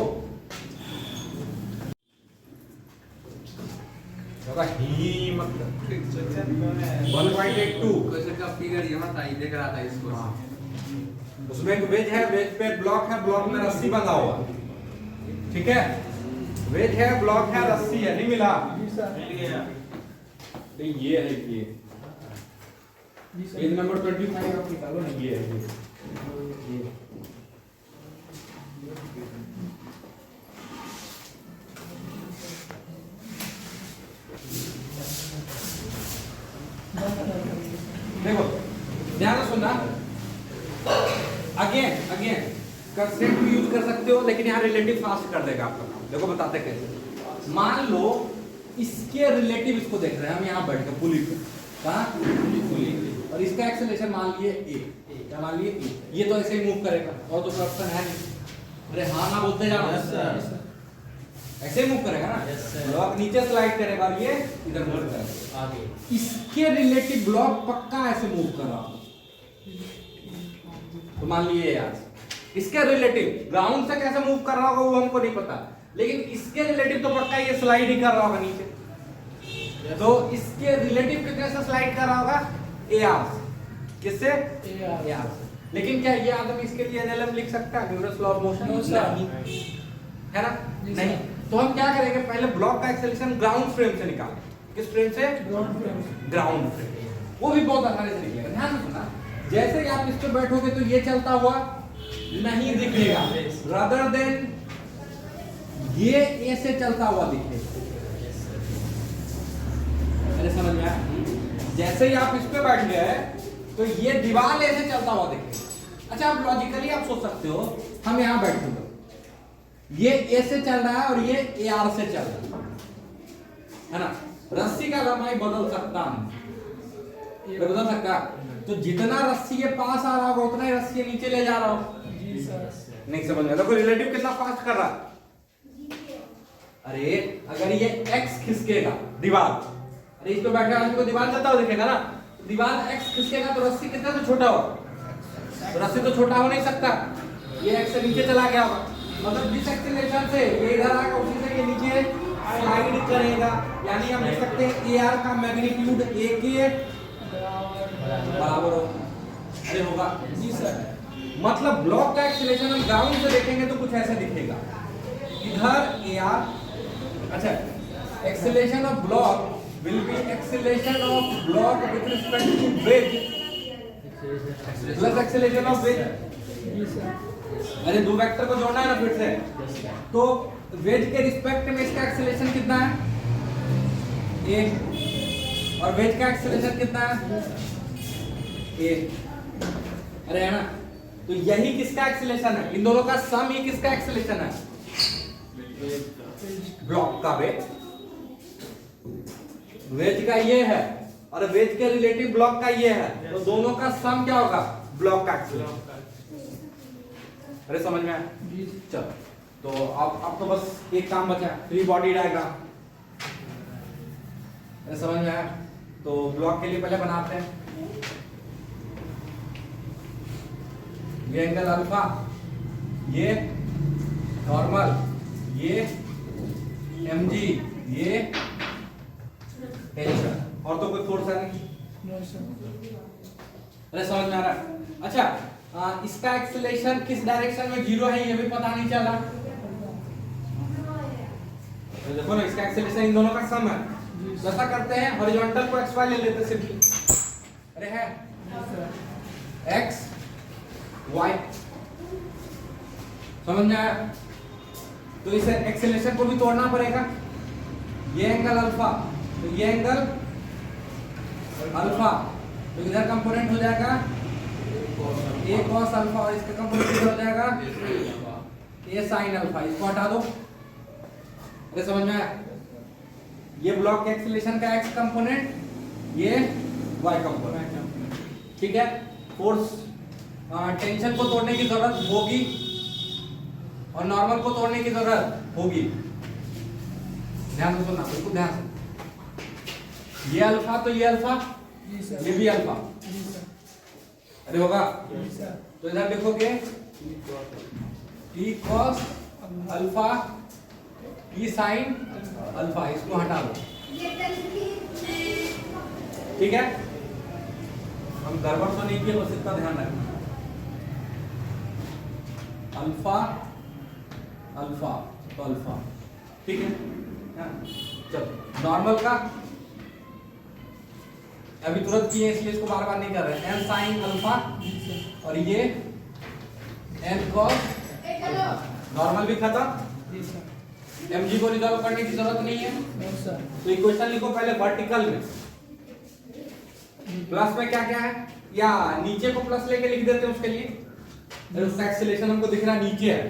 ही मत 1.82 कैसे का फिगर यहाँ था, ये देख रहा था इसको। उसमें एक वेज है, वेज पे ब्लॉक है, ब्लॉक में रस्सी बंधा हुआ। ठीक है, वेज है, ब्लॉक है, रस्सी है। नहीं मिला? जी सर। तो ये है ये जी सर। पेज नंबर 25 आप निकालो ना। ये है ये। देखो ध्यान से सुनना। अगेन कंसेप्ट भी यूज कर सकते हो, लेकिन यहाँ रिलेटिव फास्ट कर देगा आपका काम। देखो बताते कैसे। मान लो इसके रिलेटिव इसको देख रहे हैं हम यहाँ बैठ के पुली पे। कहाँ? पुली। और इसका एक्सेलरेशन मान लिए a। क्या मान लिए? a। ये तो ऐसे ही मूव करेगा और तो ऑप्शन है नहीं। अरे हाँ ना बोलते जाओ। ऐसे मूव करेगा ना। ब्लॉक नीचे स्लाइड करेगा और ये इधर मूव करेगा आगे। इसके रिलेटिव ब्लॉक पक्का ऐसे मूव कर रहा है। तो मान लिए यार इसके रिलेटिव ग्राउंड से कैसे मूव कर रहा होगा वो हमको नहीं पता, लेकिन इसके रिलेटिव तो पक्का ये स्लाइड ही कर रहा होगा नीचे। तो इसके रिलेटिव कितने से स्लाइड कर रहा होगा? AR किससे? AR। लेकिन क्या ये आदमी इसके लिए NLM लिख सकता है, न्यूटन्स लॉ ऑफ मोशन? नहीं, है ना? नहीं। तो हम क्या करेंगे, पहले ब्लॉक का एक्सेलरेशन ग्राउंड फ्रेम से निकालें। किस फ्रेम से? Ground frame. वो भी बहुत आसानी से निकलेगा। ध्यान से सुना, जैसे ही आप इस पे बैठोगे तो ये चलता हुआ नहीं दिखेगा, रादर देन ये ए से चलता हुआ दिखेगा। अरे समझ में आया? जैसे ही आप इस पे बैठ गए तो ये दीवार ऐसे चलता हुआ दिखेगा। अच्छा, आप लॉजिकली आप सोच सकते हो, हम यहां बैठे, ये ए से चल रहा है और ये AR से चल रहा है ना? रस्सी का लंबाई बदल सकता है, बदल सकता। तो जितना रस्सी के पास आ रहा होगा उतना ही रस्सी नीचे ले जा रहा हो। जी सर। नहीं समझ में? देखो रिलेटिव कितना फास्ट कर रहा है। अरे अगर ये x खिसकेगा दीवार, अरे इस पे बैठे आदमी को दीवार चलता हुआ दिखेगा ना, दीवार x खिसकेगा तो रस्सी कितना तो छोटा होगा, तो रस्सी तो छोटा हो नहीं सकता, ये x से नीचे चला गया होगा। मतलब जिस एक्सीलरेशन से ये इधर आएगा उसी से ये नीचे स्लाइड करेगा। यानी हम लिख सकते हैं AR का मैग्नीट्यूड A के बराबर हो। अरे होगा? जी सर। मतलब ब्लॉक का एक्सीलरेशन हम ग्राउंड से देखेंगे तो कुछ ऐसे दिखेगा, इधर AR। अच्छा, acceleration of block will be acceleration of block with respect to wedge plus acceleration of wedge। जी सर। अरे दो वेक्टर को जोड़ना है ना फिर से, तो वेज के रिस्पेक्ट में इसका एक्सेलरेशन कितना है? 1। और वेज का एक्सेलरेशन कितना है? 1। अरे है ना? तो यही किसका एक्सेलरेशन है? इन दोनों का सम ही किसका एक्सेलरेशन है? ब्लॉक का वेज। वेज का ये है और वेज के रिलेटिव ब्लॉक का ये है, तो दोनों का सम क्या होगा? ब्लॉक का एक्सेलरेशन। अरे समझ में आया? चलो, तो अब तो बस एक काम बचा, फ्री बॉडी डायग्राम। अरे समझ में आया? तो ब्लॉक के लिए पहले बनाते हैं। ये एंगल अल्फा, ये नॉर्मल, ये mg, ये टेंशन, और तो कोई फोर्स है नहीं। No sir. अरे समझ में आ रहा है? अच्छा, इसका एक्सेलरेशन किस डायरेक्शन में 0 है ये भी पता नहीं चला। तो देखो ना, इसका एक्सेलरेशन इन दोनों का सम है। ऐसा करते हैं, हॉरिजॉन्टल को xy ले लेते सिंपली। अरे है x y, समझ में आया? तो इस एक्सेलरेशन को भी तोड़ना पड़ेगा। ये एंगल अल्फा, तो ये एंगल अल्फा, तो इधर कंपोनेंट हो जाएगा a cos अल्फा और इसका कंपोनेंट इधर हो जाएगा a sin अल्फा। इसको हटा दो। ये समझ में आया? ये ब्लॉक के एक्सेलरेशन का x कंपोनेंट, ये y कंपोनेंट। ठीक है? फोर्स टेंशन को तोड़ने की जरूरत होगी और नॉर्मल को तोड़ने की जरूरत होगी। ध्यान से सुनना, बिल्कुल ध्यान से। ये अल्फा तो ये अल्फा, जी सर। ये भी अल्फा। जी सर। अरे होगा? जी सर। तो इधर देखोगे t cos alpha, t sin alpha, इसको हटा दो। ठीक है? हम गड़बड़ तो नहीं किए, बस इतना ध्यान रखना। अल्फा अल्फा तो अल्फा, ठीक है? चलो, नॉर्मल का अभी तुरंत किए इसलिए इसको बार बार नहीं कर रहे। n sin अल्फा और ये n cos अल्फा। नॉर्मल भी खत्म, जी सर। mg को रिजॉल्व करने की जरूरत नहीं है। No sir. तो इक्वेशन लिखो पहले वर्टिकल में। प्लस में क्या क्या है, या नीचे को प्लस लेके लिख देते हैं उसके लिए। अगर उसका एक्सेलरेशन हमको दिख रहा है नीचे है,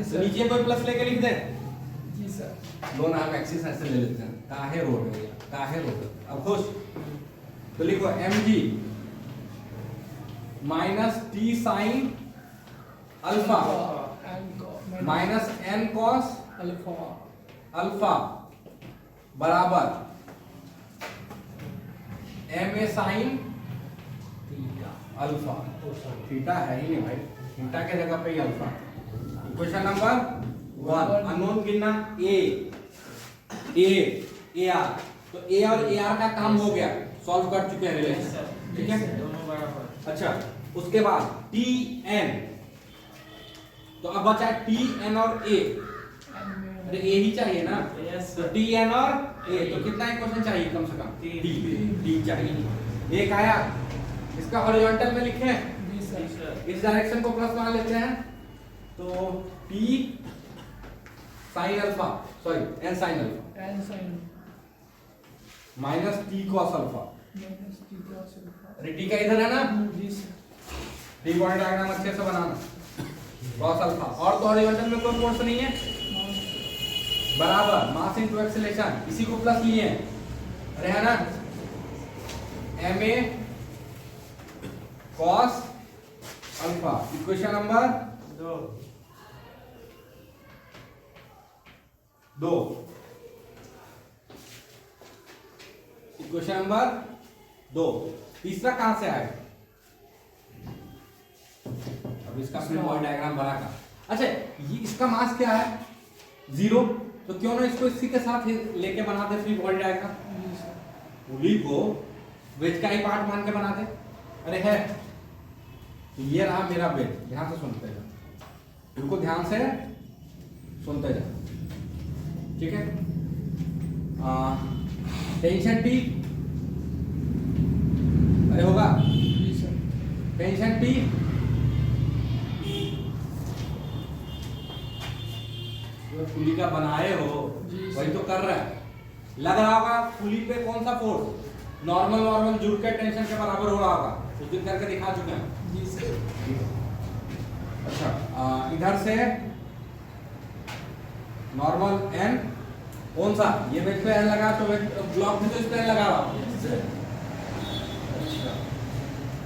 तो नीचे कोई प्लस लेके लिख दें। जी सर। दोनों हम एक्सिस ऐसे ले लेते हैं, काहे रोड हो गया, काहे रोड। अब खुश, तो लिखो mg minus t sin alpha minus n cos alpha alpha बराबर ma sin अल्फा। थीटा है ही नहीं भाई, थीटा के जगह पे ही अल्फा। क्वेश्चन नंबर 1, अननोन गिनना ए आर। तो ए और ए आर का काम हो गया, सॉल्व कर चुके हैं रिलेशन, ठीक है। दोनों बराबर। अच्छा, उसके बाद टी एन, तो अब बचा टी एन और ए। अरे ए ही चाहिए ना, तो टी एन और ए, तो कितना इक्वेशन चाहिए कम से कम? तीन चाहिए। एक आया, इसका हॉरिजॉन्टल में लिखे, जी सर। इस डायरेक्शन को प्लस मान लेते हैं, तो T sine alpha, sorry N sine alpha tan sin minus T cos alpha. minus t cos alpha। अरे टी का इधर है ना, जी सर। टी पॉइंट डायग्राम अच्छे से बनाना, कॉस अल्फा। और तो हॉरिजॉन्टल में कोई फोर्स नहीं है, बराबर मास इनटू एक्सीलरेशन, इसी को प्लस लिए हैं, अरे है ना, M A cos alpha. Equation number 2। Equation number 2। तीसरा कहां से आएगा? अब इसका फ्री बॉडी डायग्राम बना का। अच्छा, ये इसका मास क्या है? 0, तो क्यों ना इसको इसी के साथ ही लेके बना दे फ्री बॉडी डायग्राम। जी सर। पुली को वेज का ही पार्ट मान के बना दे। अरे है, तो ये रहा मेरा वेज, ध्यान से सुनते जाओ, इनको ध्यान से सुनते जाओ, ठीक है। टेंशन टी, अरे होगा जी सर। टेंशन टी जो पुली का बनाए हो जी वही तो कर रहा है। लग रहा होगा पुली पे कौन सा फोर्स, नॉर्मल जुड़ के टेंशन के बराबर हो रहा होगा, उस दिन करके दिखा चुके हैं। जी सर। अच्छा, इधर से नॉर्मल एन कौन सा, ये वेट पे एन लगा तो ब्लॉक भी तो इस पे एन लगा रहा हूं। अच्छा,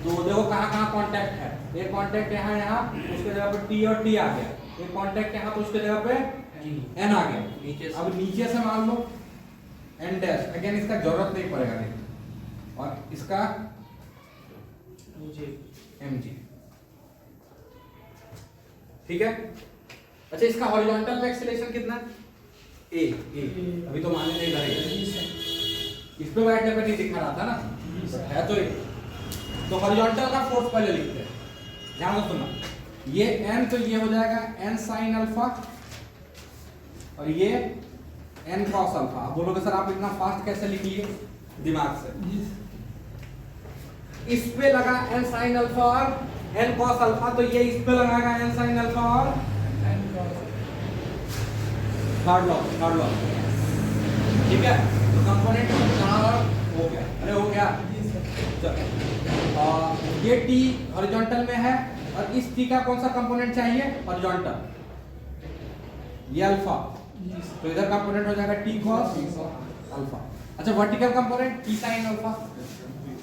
तो देखो कहाँ कांटेक्ट है। एक कांटेक्ट यहाँ उसके जगह पे टी और टी आ गया, एक कांटेक्ट यहाँ तो उसके जगह पे एन आ गया। अब नीचे से मान लो एन डैश, अगेन इसका जरूरत नहीं पड़ेगा, देखिए, और इसका एम जी, ठीक है। अच्छा, इसका हॉरिजॉन्टल में एक्सीलरेशन कितना है? ए, अभी तो मान नहीं रहेगा, जी सर। इस पे बैठने पे नहीं दिखा रहा था ना, है तो ये। तो हॉरिजॉन्टल का फोर्स पहले लिखते हैं, ध्यान से सुनना। ये n, तो ये हो जाएगा n sin अल्फा, और ये n cos अल्फा। आप बोलोगे सर आप इतना फास्ट कैसे लिख लिए? दिमाग से। इस पे लगा n sin अल्फा और n cos अल्फा, तो ये इस पे लगाएगा n sin अल्फा और थर्ड लॉ, ठीक है। तो कंपोनेंट हो गया, अरे हो गया। ये t हॉरिजॉन्टल में है, और इस t का कौन सा कंपोनेंट चाहिए? हॉरिजॉन्टल, ये अल्फा, तो इधर कंपोनेंट हो जाएगा t cos अल्फा। अच्छा, vertical component t sin alpha,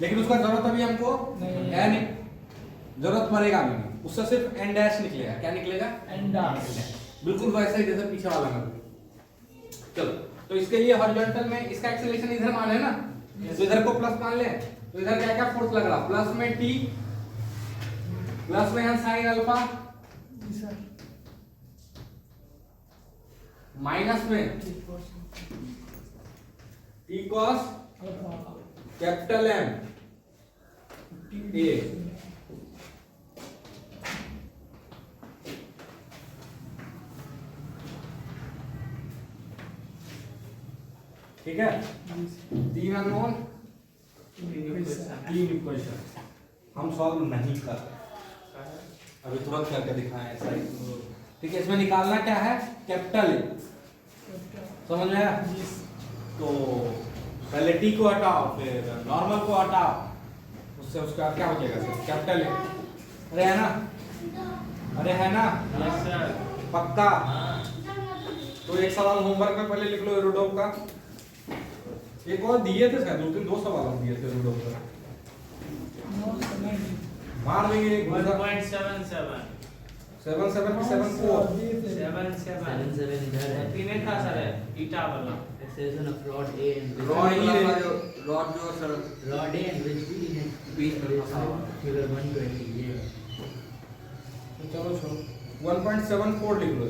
लेकिन उसका जरूरत अभी हमको है नहीं, जरूरत पड़ेगा भी नहीं, उससे सिर्फ n डैश निकलेगा। क्या निकलेगा? n डैश, बिल्कुल वैसे ही जैसे पीछे वाला में। चलो, तो इसके लिए हॉरिजॉन्टल में इसका एक्सेलरेशन इधर मान है ना, तो इधर को प्लस मान ले, तो इधर क्या क्या फोर्स लग रहा? प्लस में t, प्लस में sin अल्फा, माइनस में t cos capital M A। ठीक है, 3 अननोन, 3 इक्वेशन हम सॉल्व नहीं कर, अभी तुरंत करके दिखाएं ऐसा ही। ठीक है, इसमें निकालना क्या है? कैपिटल ए, समझ में आया? तो पहले टी को हटाओ, फिर नॉर्मल को हटाओ, उससे उसका क्या हो जाएगा? Sir capital A. अरे है ना, अरे है ना, पक्का। तो एक सवाल होमवर्क में पहले लिख लो एरोडोम का, एक और दिए थे शायद, दो सवाल दिए थे एरोडोम का, मार देंगे। 1.77 77 की 74 77 इधर है। तीन था सर, ईटा वाला Acceleration of rod A and रॉ ही रॉड जो sir Rod and which we in बीच में फंसा हुआ है। figure 120. Yeah. तो चलो छोड़ो 1.74 लिख लो।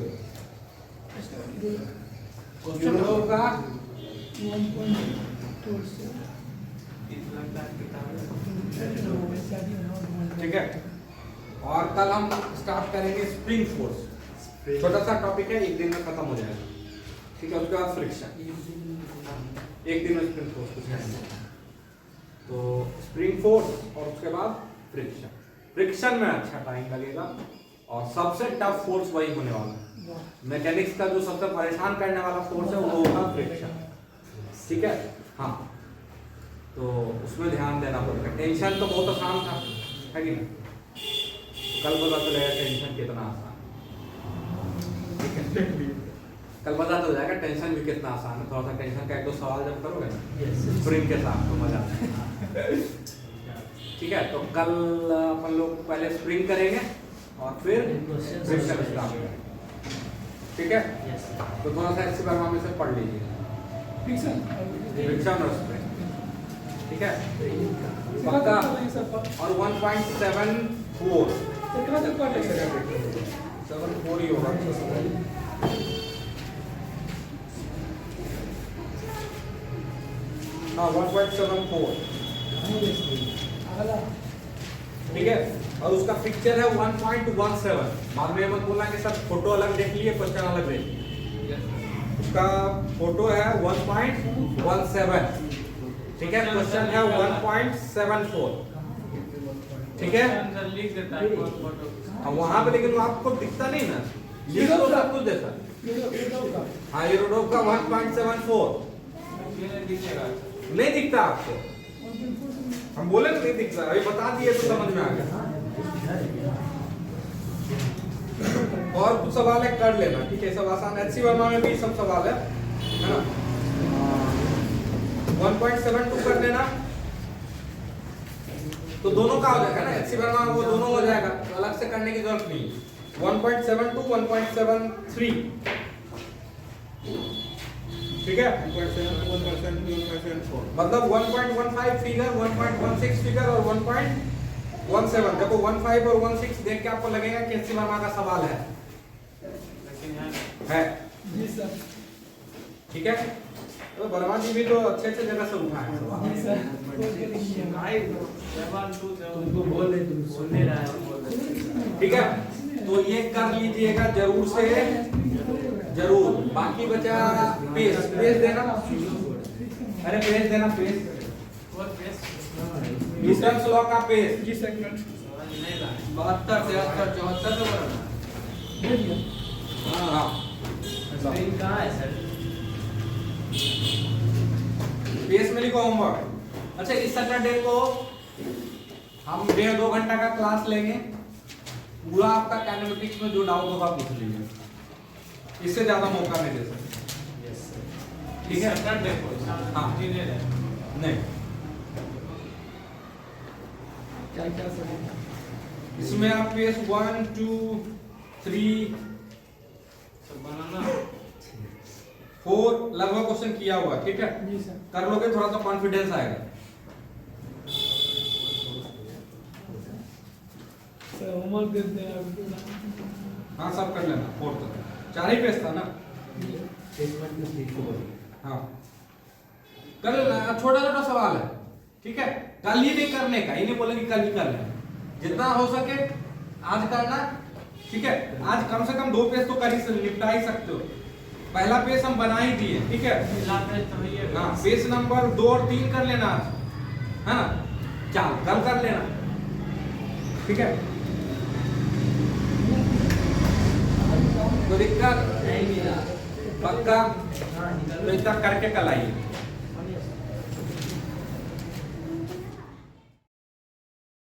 यूरो का 1.47 ठीक है। और कल हम स्टार्ट करेंगे स्प्रिंग फोर्स। छोटा सा टॉपिक है, एक दिन में खत्म हो जाएगा। ठीक है, उसके बाद फ्रिक्शन, एक दिन में स्प्रिंग फोर्स कुछ नहीं। तो स्प्रिंग फोर्स और उसके बाद फ्रिक्शन। फ्रिक्शन में अच्छा टाइम लगेगा और सबसे टफ फोर्स वही होने वाला है। मैकेनिक्स का जो सबसे परेशान करने वाला फोर्स है वो होगा फ्रिक्शन। ठीक है, हाँ, तो उसमें ध्यान देना पड़ेगा। टेंशन तो बहुत आसान था, है कि नहीं? कल पता चलेगा टेंशन कितना आसान है। कल पता चल जाएगा टेंशन भी कितना आसान है। थोड़ा सा टेंशन का एक दो सवाल जब करोगे ना Yes. स्प्रिंग के साथ तो मजा आता है। ठीक है, तो कल अपन लोग पहले स्प्रिंग करेंगे और फिर फ्रिक्शन स्टार्ट करेंगे। ठीक है, Yes. तो थोड़ा सा इसके बारे में से पढ़ लीजिए, फ्रिक्शन और स्प्रिंग। ठीक है, पक्का। और 1.74 7.4 ही होगा। हाँ 1.74 ठीक है। और उसका पिक्चर है 1.17। बाद में मत बोलना कि सर फोटो अलग देख लिए क्वेश्चन अलग देख लिए। उसका फोटो है 1.17। ठीक है, क्वेश्चन है 1.74। ठीक है, लिख देता है फोटो। अब वहां पे लेकिन वो आपको दिखता नहीं ना, लिख दो सब कुछ देता। हाँ, यूरोडोप का 1.74 नहीं दिखता आपको। हम बोले तो नहीं दिखता, अभी बता दिए तो समझ में आ गया। और कुछ सवाल है कर लेना, ठीक है, सब आसान। एचसी वर्मा में भी सब सवाल है ना। 1.72 कर लेना तो दोनों का हो जाएगा ना। एचसी वर्मा वो दोनों हो जाएगा, तो अलग से करने की जरूरत नहीं। 1.72 1.73 ठीक है, मतलब 1.15 फिगर, 1.16 फिगर और 1.17। देखो 15 और 16 देख के आपको लगेगा कि एचसी वर्मा का सवाल है जी सर। ठीक है। तो वर्मा जी भी तो अच्छे अच्छे जगह से उठाए हैं सवाल। जी सर। तुमको बोल रहे तुम सुन नहीं रहा है। ठीक है, तो ये कर लीजिएगा जरूर से जरूर। बाकी बचा पेज, पेज देना। अरे पेज देना, पेज न्यूटन्स लॉ का पेज। जी सर। 72 73 74 तो बना। हाँ, स्क्रीन कहाँ है सर? पेज में लिखो होमवर्क। अच्छा, इस सैटरडे को हम 1.5-2 घंटा का क्लास लेंगे। पूरा आपका काइनेमेटिक्स में जो डाउट होगा पूछ लीजिए, इससे ज्यादा मौका नहीं दे सकते। Yes sir. ठीक है, सैटरडे को हाँ। नहीं, क्या क्या सर? इसमें आप पेज 1 2 3 बनाना 4 लगभग क्वेश्चन किया हुआ है। ठीक है, जी सर। कर लोगे थोड़ा सा कॉन्फिडेंस आएगा। सर होमवर्क देते हैं आपको। हाँ, सब कर लेना। 4 तक 4 ही पेज था ना। Statement to speak for. हाँ, कर लेना। छोटा छोटा सवाल है, ठीक है। कल ही नहीं करने का, ये नहीं बोले कि कल ही कर लेना। जितना हो सके आज करना, ठीक है। आज कम से कम 2 पेज तो कर ही निपटा ही सकते हो। पहला पेज हम बना ही दिए, ठीक है। हाँ, पेज नंबर 2 और 3 कर लेना आज, है ना। चल कल कर लेना, ठीक है। तो दिक्कत नहीं मिला। पक्का हाँ निकल। तो इतना करके कल आइए।